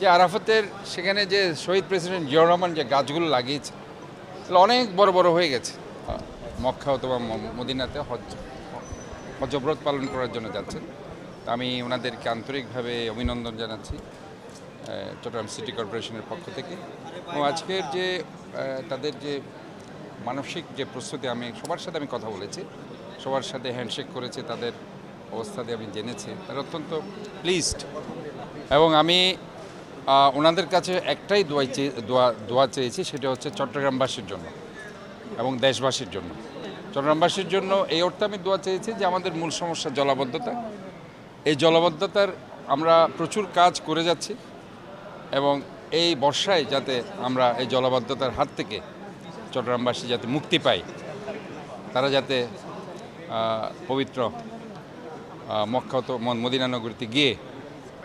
যে আরাফাতের সেখানে যে শহীদ প্রেসিডেন্ট জিয়াউর রহমান যে গাছগুলো লাগিয়েছে তাহলে অনেক বড় বড় হয়ে গেছে। মক্কা অথবা মদিনাতে হজব্রত পালন করার জন্য যাচ্ছেন। আমি ওনাদেরকে আন্তরিকভাবে অভিনন্দন জানাচ্ছি চট্টগ্রাম সিটি কর্পোরেশনের পক্ষ থেকে। এবং আজকের যে তাদের যে মানসিক যে প্রস্তুতি, আমি সবার সাথে আমি কথা বলেছি, সবার সাথে হ্যান্ডশেক করেছি, তাদের অবস্থা দিয়ে আমি জেনেছি তারা অত্যন্ত প্লিজড। এবং আমি ওনাদের কাছে একটাই দোয়া চেয়েছি, সেটা হচ্ছে চট্টগ্রামবাসীর জন্য এবং দেশবাসীর জন্য। চট্টগ্রামবাসীর জন্য এই অর্থে আমি দোয়া চেয়েছি যে আমাদের মূল সমস্যা জলাবদ্ধতা। এই জলাবদ্ধতার আমরা প্রচুর কাজ করে যাচ্ছি এবং এই বর্ষায় যাতে আমরা এই জলাবদ্ধতার হাত থেকে চট্টগ্রামবাসী যাতে মুক্তি পায়, তারা যাতে পবিত্র মক্কা মদিনা নগরীতে গিয়ে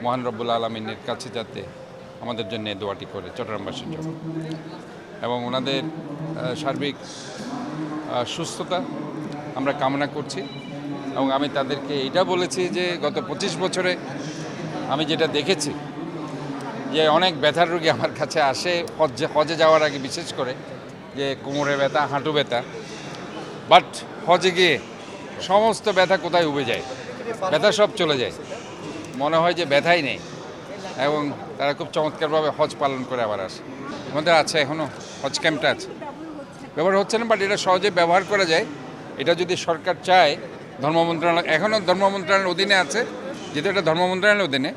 মহান রব্বুল আলমিনের কাছে যাতে আমাদের জন্য দোয়াটি করে চট্টগ্রামবাসীর জন্য এবং ওনাদের সার্বিক সুস্থতা আমরা কামনা করছি। এবং আমি তাদেরকে এটা বলেছি যে গত 25 বছরে আমি যেটা দেখেছি যে অনেক ব্যথার রোগী আমার কাছে আসে হজে যাওয়ার আগে, বিশেষ করে যে কোমরে ব্যথা, হাঁটু ব্যথা, বাট হজে গিয়ে সমস্ত ব্যথা কোথায় উবে যায়, ব্যথা সব চলে যায়, মনে হয় যে ব্যথাই নেই এবং তারা খুব চমৎকারভাবে হজ পালন করে আবার আসে। আমাদের আছে এখনও হজ ক্যাম্পটা আছে, ব্যবহার হচ্ছে না, বাট এটা সহজে ব্যবহার করা যায়। এটা যদি সরকার চায়, ধর্ম মন্ত্রণালয় এখনও ধর্ম মন্ত্রণালয়ের অধীনে আছে, যেহেতু এটা ধর্ম মন্ত্রণালয়ের অধীনে,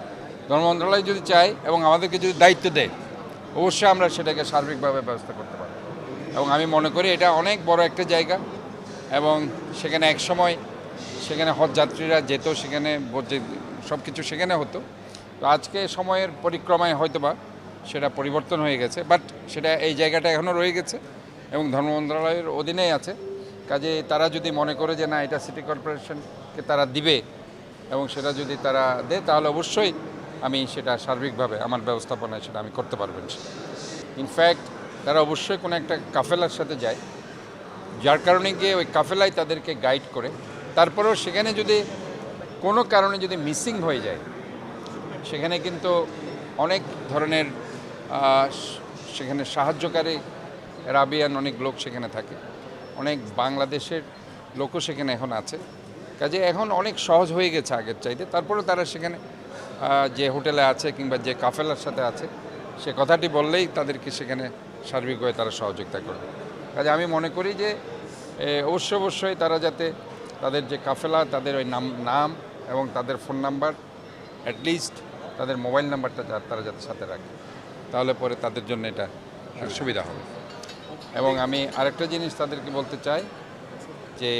ধর্ম মন্ত্রণালয় যদি চায় এবং আমাদেরকে যদি দায়িত্ব দেয়, অবশ্যই আমরা সেটাকে সার্বিকভাবে ব্যবস্থা করতে পারি। এবং আমি মনে করি এটা অনেক বড় একটা জায়গা এবং সেখানে এক সময় সেখানে হজ যাত্রীরা যেত, সেখানে সব কিছু সেখানে হতো। তো আজকে সময়ের পরিক্রমায় হয়তোবা সেটা পরিবর্তন হয়ে গেছে, বাট সেটা এই জায়গাটা এখনও রয়ে গেছে এবং ধর্ম মন্ত্রণালয়ের অধীনেই আছে। কাজে তারা যদি মনে করে যে না, এটা সিটি কর্পোরেশনকে তারা দিবে এবং সেটা যদি তারা দেয়, তাহলে অবশ্যই আমি সেটা সার্বিকভাবে আমার ব্যবস্থাপনায় সেটা আমি করতে পারবেন। ইনফ্যাক্ট তারা অবশ্যই কোনো একটা কাফেলার সাথে যায়, যার কারণে গিয়ে ওই কাফেলাই তাদেরকে গাইড করে। তারপরেও সেখানে যদি কোনো কারণে যদি মিসিং হয়ে যায়, সেখানে কিন্তু অনেক ধরনের সেখানে সাহায্যকারী রাবিয়ান অনেক লোক সেখানে থাকে, অনেক বাংলাদেশের লোকও সেখানে এখন আছে। কাজে এখন অনেক সহজ হয়ে গেছে আগের চাইতে। তারপরে তারা সেখানে যে হোটেলে আছে কিংবা যে কাফেলার সাথে আছে, সে কথাটি বললেই তাদেরকে সেখানে সার্বিকভাবে তারা সহযোগিতা করবে। কাজে আমি মনে করি যে অবশ্যই তারা যাতে তাদের যে কাফেলা, তাদের ওই নাম এবং তাদের ফোন নাম্বার, অ্যাটলিস্ট তাদের মোবাইল নাম্বারটা তারা যাতে সাথে রাখে, তাহলে পরে তাদের জন্য এটা সুবিধা হবে। এবং আমি আরেকটা জিনিস তাদেরকে বলতে চাই যে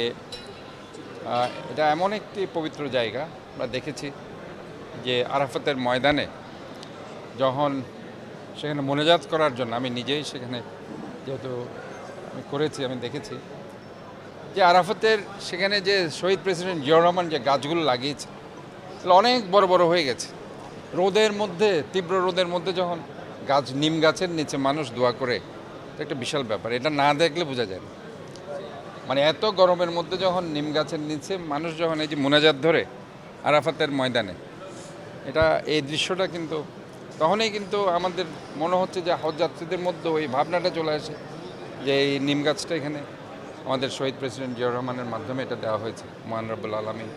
এটা এমন একটি পবিত্র জায়গা। আমরা দেখেছি যে আরাফাতের ময়দানে যখন সেখানে মোনাজাত করার জন্য, আমি নিজেই সেখানে যেহেতু আমি করেছি, আমি দেখেছি যে আরাফাতের সেখানে যে শহীদ প্রেসিডেন্ট জিয়াউর রহমান যে গাছগুলো লাগিয়েছে তাহলে অনেক বড় বড় হয়ে গেছে। রোদের মধ্যে, তীব্র রোদের মধ্যে যখন নিম গাছের নিচে মানুষ দোয়া করে, একটা বিশাল ব্যাপার। এটা না দেখলে বোঝা যায় না, মানে এত গরমের মধ্যে যখন নিম গাছের নিচে মানুষ যখন এই যে মোনাজাত ধরে আরাফাতের ময়দানে, এটা এই দৃশ্যটা কিন্তু তখনই কিন্তু আমাদের মনে হচ্ছে যে হজযাত্রীদের মধ্যে ওই ভাবনাটা চলে আসে যে এই নিম গাছটা এখানে আমাদের শহীদ প্রেসিডেন্ট জিয়াউর রহমানের মাধ্যমে এটা দেওয়া হয়েছে, মহান রব্বুল আলামিন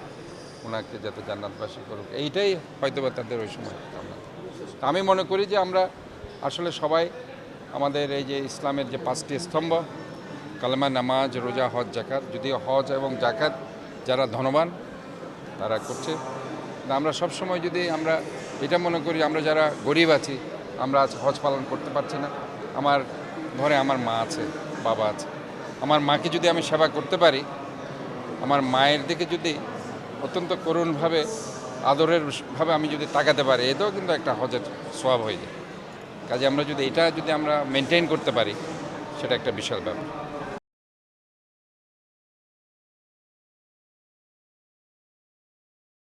ওনাকে যাতে জান্নাতবাসী করুক, এইটাই হয়তোবা তাদের ওই সময়। আমি মনে করি যে আমরা আসলে সবাই আমাদের এই যে ইসলামের যে 5টি স্তম্ভ, কালেমা, নামাজ, রোজা, হজ, জাকাত, যদিও হজ এবং জাকাত যারা ধনবান তারা করছে, আমরা সবসময় যদি আমরা এটা মনে করি, আমরা যারা গরিব আছি, আমরা আজ হজ পালন করতে পারছি না, আমার ঘরে আমার মা আছে, বাবা আছে, আমার মাকে যদি আমি সেবা করতে পারি, আমার মায়ের দিকে যদি অত্যন্ত করুণভাবে, আদরের ভাবে আমি যদি তাকাতে পারি, এটাও কিন্তু একটা হজের সওয়াব হয়ে যায়। কাজে আমরা যদি এটা আমরা মেনটেন করতে পারি, সেটা একটা বিশাল ব্যাপার।